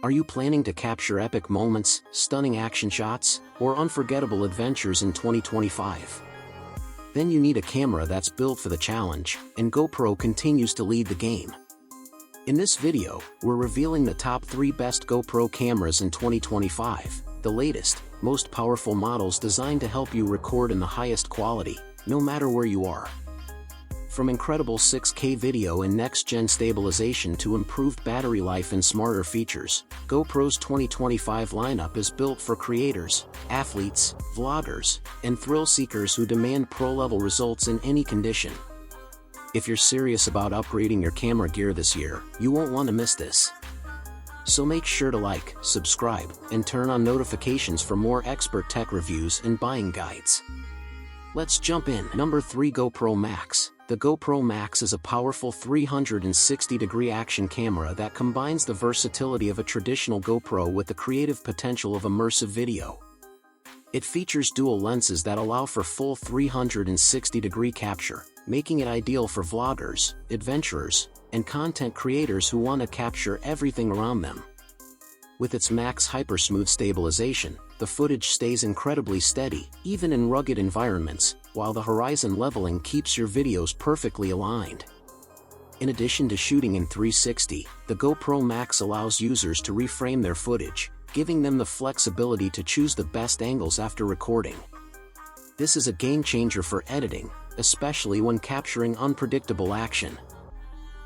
Are you planning to capture epic moments, stunning action shots, or unforgettable adventures in 2025? Then you need a camera that's built for the challenge, and GoPro continues to lead the game. In this video, we're revealing the top 3 best GoPro cameras in 2025, the latest, most powerful models designed to help you record in the highest quality, no matter where you are. From incredible 6K video and next-gen stabilization to improved battery life and smarter features, GoPro's 2025 lineup is built for creators, athletes, vloggers, and thrill-seekers who demand pro-level results in any condition. If you're serious about upgrading your camera gear this year, you won't want to miss this. So make sure to like, subscribe, and turn on notifications for more expert tech reviews and buying guides. Let's jump in. Number 3. GoPro Max. The GoPro Max is a powerful 360-degree action camera that combines the versatility of a traditional GoPro with the creative potential of immersive video. It features dual lenses that allow for full 360-degree capture, making it ideal for vloggers, adventurers, and content creators who want to capture everything around them. With its Max hyper-smooth stabilization, the footage stays incredibly steady, even in rugged environments, while the horizon leveling keeps your videos perfectly aligned. In addition to shooting in 360, the GoPro Max allows users to reframe their footage, giving them the flexibility to choose the best angles after recording. This is a game-changer for editing, especially when capturing unpredictable action.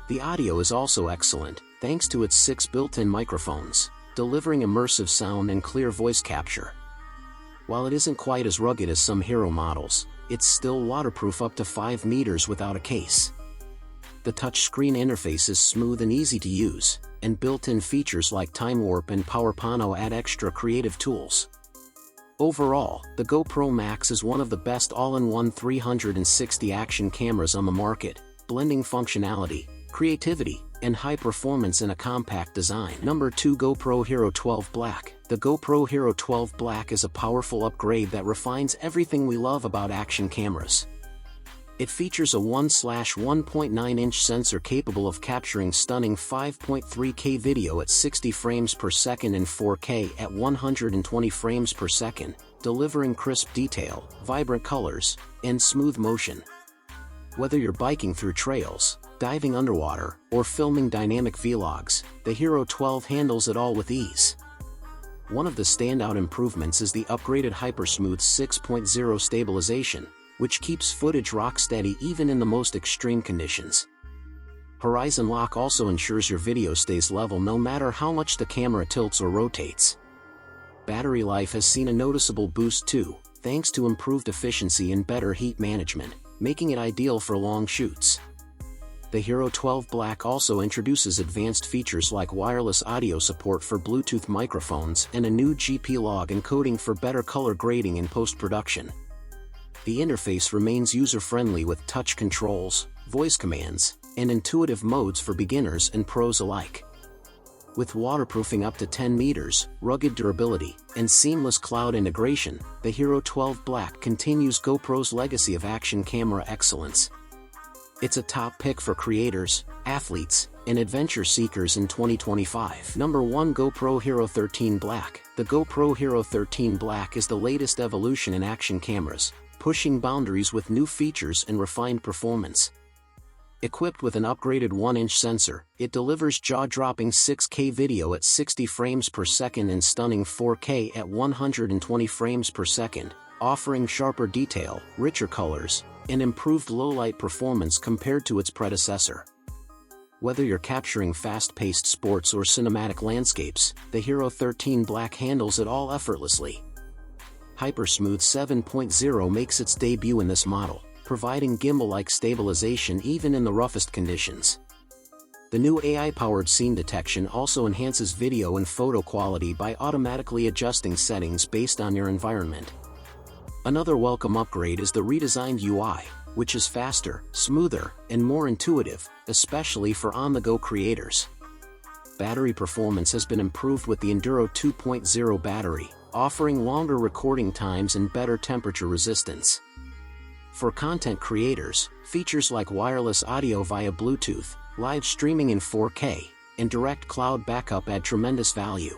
The audio is also excellent, thanks to its 6 built-in microphones, delivering immersive sound and clear voice capture. While it isn't quite as rugged as some hero models, it's still waterproof up to 5 meters without a case. The touchscreen interface is smooth and easy to use, and built-in features like Time Warp and Power Pano add extra creative tools. Overall, the GoPro Max is one of the best all-in-one 360 action cameras on the market, blending functionality, creativity, and high performance in a compact design. Number 2. GoPro Hero 12 Black. The GoPro Hero 12 Black is a powerful upgrade that refines everything we love about action cameras. It features a 1/1.9-inch sensor capable of capturing stunning 5.3K video at 60 frames per second and 4K at 120 frames per second, delivering crisp detail, vibrant colors, and smooth motion. Whether you're biking through trails, diving underwater, or filming dynamic vlogs, the Hero 12 handles it all with ease. One of the standout improvements is the upgraded HyperSmooth 6.0 stabilization, which keeps footage rock steady even in the most extreme conditions. Horizon Lock also ensures your video stays level no matter how much the camera tilts or rotates. Battery life has seen a noticeable boost too, thanks to improved efficiency and better heat management, making it ideal for long shoots. The Hero 12 Black also introduces advanced features like wireless audio support for Bluetooth microphones and a new GP log encoding for better color grading in post-production. The interface remains user-friendly with touch controls, voice commands, and intuitive modes for beginners and pros alike. With waterproofing up to 10 meters, rugged durability, and seamless cloud integration, the Hero 12 Black continues GoPro's legacy of action camera excellence. It's a top pick for creators, athletes, and adventure seekers in 2025. Number 1. GoPro Hero 13 Black. The GoPro Hero 13 Black is the latest evolution in action cameras, pushing boundaries with new features and refined performance. Equipped with an upgraded 1-inch sensor, it delivers jaw-dropping 6K video at 60 frames per second and stunning 4K at 120 frames per second, offering sharper detail, richer colors, and improved low-light performance compared to its predecessor. Whether you're capturing fast-paced sports or cinematic landscapes, the Hero 13 Black handles it all effortlessly. HyperSmooth 7.0 makes its debut in this model, providing gimbal-like stabilization even in the roughest conditions. The new AI-powered scene detection also enhances video and photo quality by automatically adjusting settings based on your environment. Another welcome upgrade is the redesigned UI, which is faster, smoother, and more intuitive, especially for on-the-go creators. Battery performance has been improved with the Enduro 2.0 battery, offering longer recording times and better temperature resistance. For content creators, features like wireless audio via Bluetooth, live streaming in 4K, and direct cloud backup add tremendous value.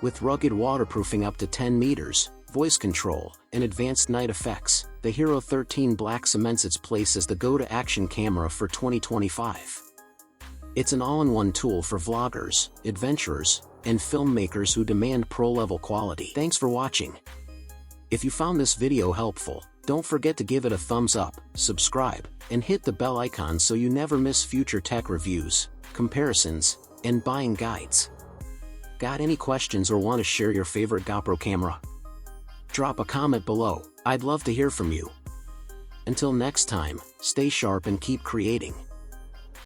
With rugged waterproofing up to 10 meters, voice control, and advanced night effects, the Hero 13 Black cements its place as the go-to-action camera for 2025. It's an all-in-one tool for vloggers, adventurers, and filmmakers who demand pro-level quality. Thanks for watching. If you found this video helpful, don't forget to give it a thumbs up, subscribe, and hit the bell icon so you never miss future tech reviews, comparisons, and buying guides. Got any questions or want to share your favorite GoPro camera? Drop a comment below, I'd love to hear from you. Until next time, stay sharp and keep creating.